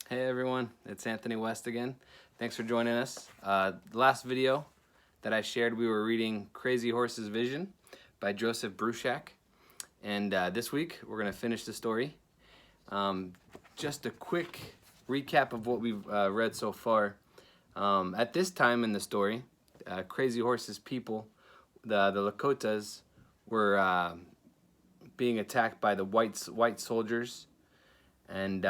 Hey everyone, it's Anthony West again. Thanks for joining us. The last video that I shared, we were reading Crazy Horse's Vision by Joseph Bruchac. And this week, we're going to finish the story. Just a quick recap of what we've read so far. At this time in the story, Crazy Horse's people, the Lakotas, were being attacked by the white soldiers, and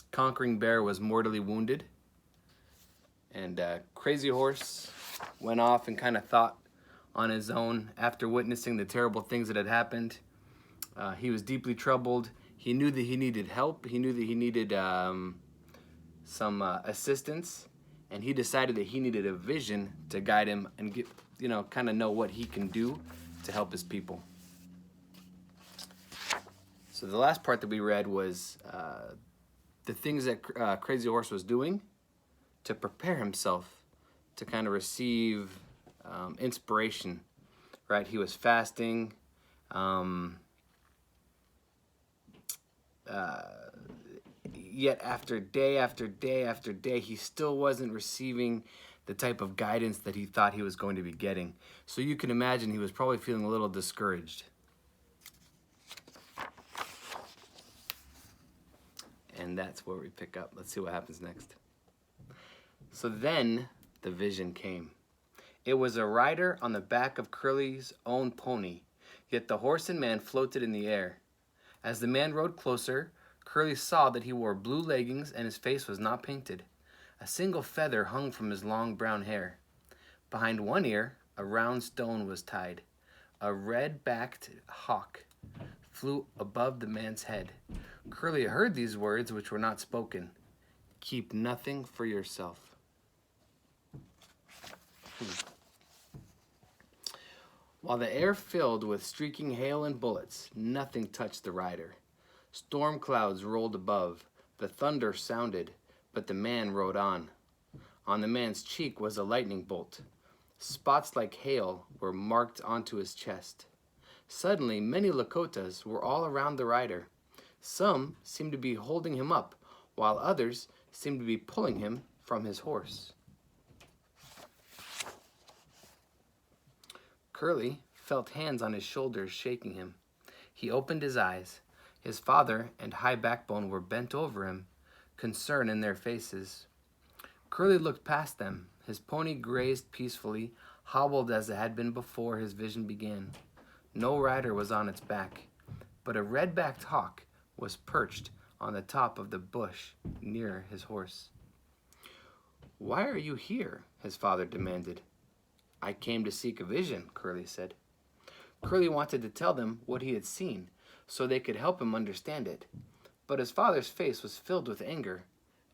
Conquering Bear was mortally wounded. And Crazy Horse went off and kind of thought on his own after witnessing the terrible things that had happened. He was deeply troubled. He knew that he needed help. He knew that he needed some assistance, and he decided that he needed a vision to guide him and get, kind of know what he can do to help his people. So the last part that we read was the things that Crazy Horse was doing to prepare himself to kind of receive inspiration, right? He was fasting, yet after day after day after day, he still wasn't receiving the type of guidance that he thought he was going to be getting. So you can imagine he was probably feeling a little discouraged. And that's where we pick up. Let's see what happens next. So then the vision came. It was a rider on the back of Curly's own pony, yet the horse and man floated in the air. As the man rode closer, Curly saw that he wore blue leggings and his face was not painted. A single feather hung from his long brown hair. Behind one ear, a round stone was tied. A red-backed hawk flew above the man's head. Curly heard these words, which were not spoken. Keep nothing for yourself. While the air filled with streaking hail and bullets, nothing touched the rider. Storm clouds rolled above, the thunder sounded, but the man rode on. On the man's cheek was a lightning bolt. Spots like hail were marked onto his chest. Suddenly, many Lakotas were all around the rider. Some seemed to be holding him up, while others seemed to be pulling him from his horse. Curly felt hands on his shoulders shaking him. He opened his eyes. His father and High Backbone were bent over him, concern in their faces. Curly looked past them. His pony grazed peacefully, hobbled as it had been before his vision began. No rider was on its back, but a red-backed hawk was perched on the top of the bush near his horse. "Why are you here?" his father demanded. "I came to seek a vision," Curly said. Curly wanted to tell them what he had seen so they could help him understand it, but his father's face was filled with anger.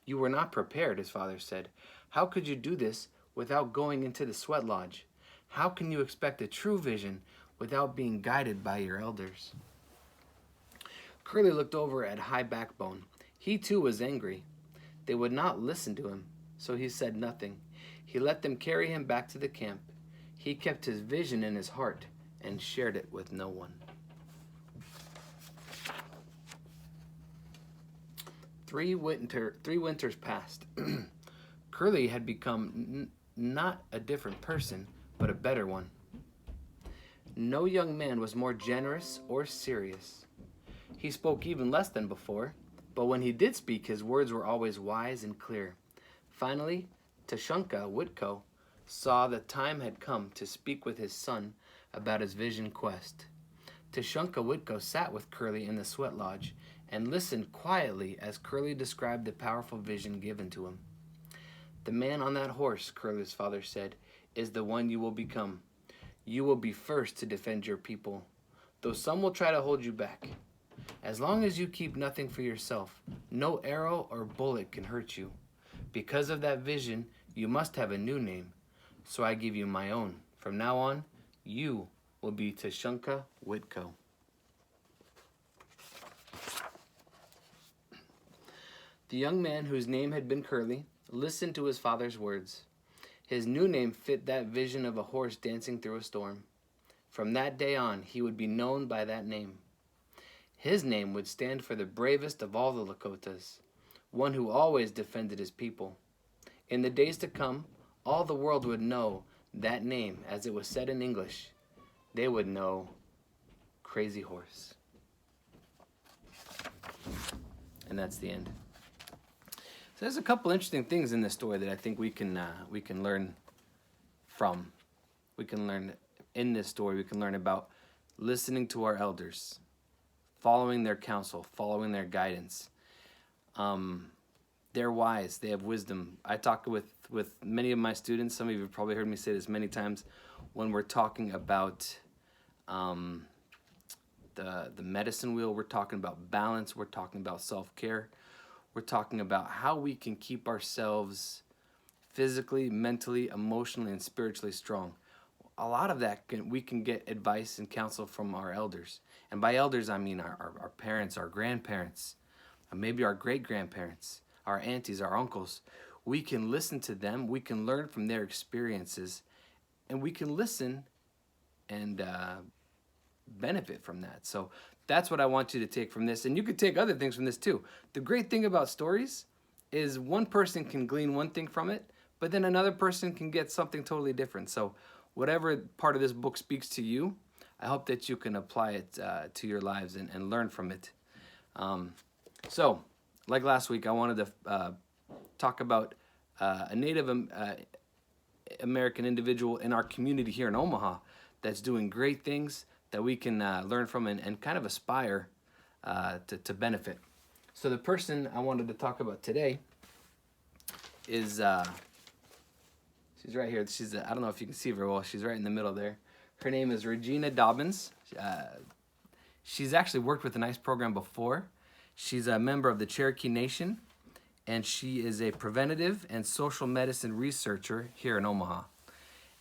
"You were not prepared," his father said. "How could you do this without going into the sweat lodge? How can you expect a true vision without being guided by your elders?" Curly looked over at High Backbone. He too was angry. They would not listen to him, so he said nothing. He let them carry him back to the camp. He kept his vision in his heart and shared it with no one. Three winters passed. Curly had become not a different person, but a better one. No young man was more generous or serious. He spoke even less than before, but when he did speak, his words were always wise and clear. Finally, Tashunka Witko saw the time had come to speak with his son about his vision quest. Tashunka Witko sat with Curly in the sweat lodge and listened quietly as Curly described the powerful vision given to him. "The man on that horse," Curly's father said, "is the one you will become. You will be first to defend your people, though some will try to hold you back. As long as you keep nothing for yourself, no arrow or bullet can hurt you. Because of that vision, you must have a new name, so I give you my own. From now on, you will be Tashunka Witko." The young man, whose name had been Curly, listened to his father's words. His new name fit that vision of a horse dancing through a storm. From that day on, he would be known by that name. His name would stand for the bravest of all the Lakotas. one who always defended his people. In the days to come, all the world would know that name, as it was said in English. They would know Crazy Horse. And that's the end. So there's a couple interesting things in this story that I think we can learn from. We can learn in this story. We can learn about listening to our elders, following their counsel, following their guidance. They're wise. They have wisdom. I talk with many of my students. Some of you have probably heard me say this many times when we're talking about the medicine wheel. We're talking about balance. We're talking about self-care. We're talking about how we can keep ourselves physically, mentally, emotionally, and spiritually strong. A lot of that we can get advice and counsel from our elders. And by elders, I mean our parents, our grandparents, maybe our great-grandparents, our aunties, our uncles. We can listen to them. We can learn from their experiences. And we can listen and benefit from that. So that's what I want you to take from this. And you could take other things from this too. The great thing about stories is one person can glean one thing from it, but then another person can get something totally different. So whatever part of this book speaks to you, I hope that you can apply it to your lives and learn from it. So, like last week, I wanted to talk about a Native American individual in our community here in Omaha that's doing great things that we can learn from and kind of aspire to benefit. So the person I wanted to talk about today is, she's right here. She's, I don't know if you can see very well. She's right in the middle there. Her name is Regina Dobbins. She's actually worked with a nice program before. She's a member of the Cherokee Nation, and she is a preventative and social medicine researcher here in Omaha.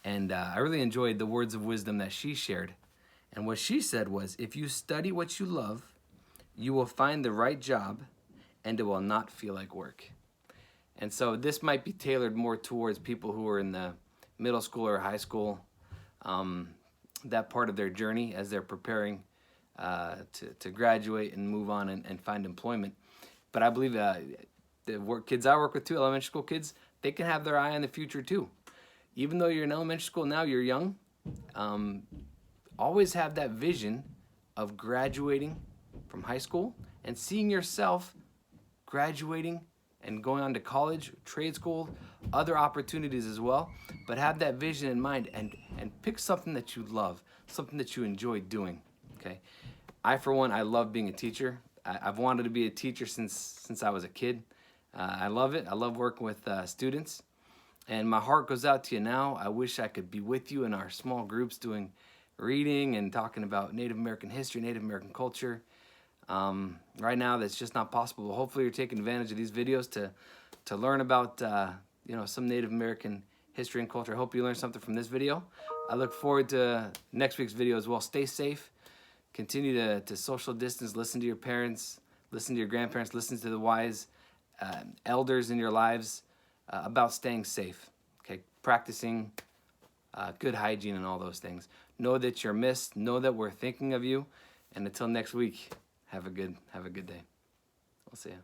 And I really enjoyed the words of wisdom that she shared. And what she said was, if you study what you love, you will find the right job, and it will not feel like work. And so this might be tailored more towards people who are in the middle school or high school, that part of their journey as they're preparing to graduate and move on and find employment. But I believe the kids I work with too, elementary school kids, they can have their eye on the future too. Even though you're in elementary school now, you're young, always have that vision of graduating from high school and seeing yourself graduating and going on to college, trade school, other opportunities as well. But have that vision in mind and pick something that you love, something that you enjoy doing, okay? I, for one, I love being a teacher. I've wanted to be a teacher since I was a kid. I love it. I love working with students. And my heart goes out to you now. I wish I could be with you in our small groups doing reading and talking about Native American history, Native American culture. Right now, that's just not possible. But hopefully, you're taking advantage of these videos to learn about some Native American history and culture. I hope you learned something from this video. I look forward to next week's video as well. Stay safe. Continue to social distance. Listen to your parents. Listen to your grandparents. Listen to the wise elders in your lives about staying safe. Okay, practicing good hygiene and all those things. Know that you're missed. Know that we're thinking of you. And until next week, have a good day. I'll see you.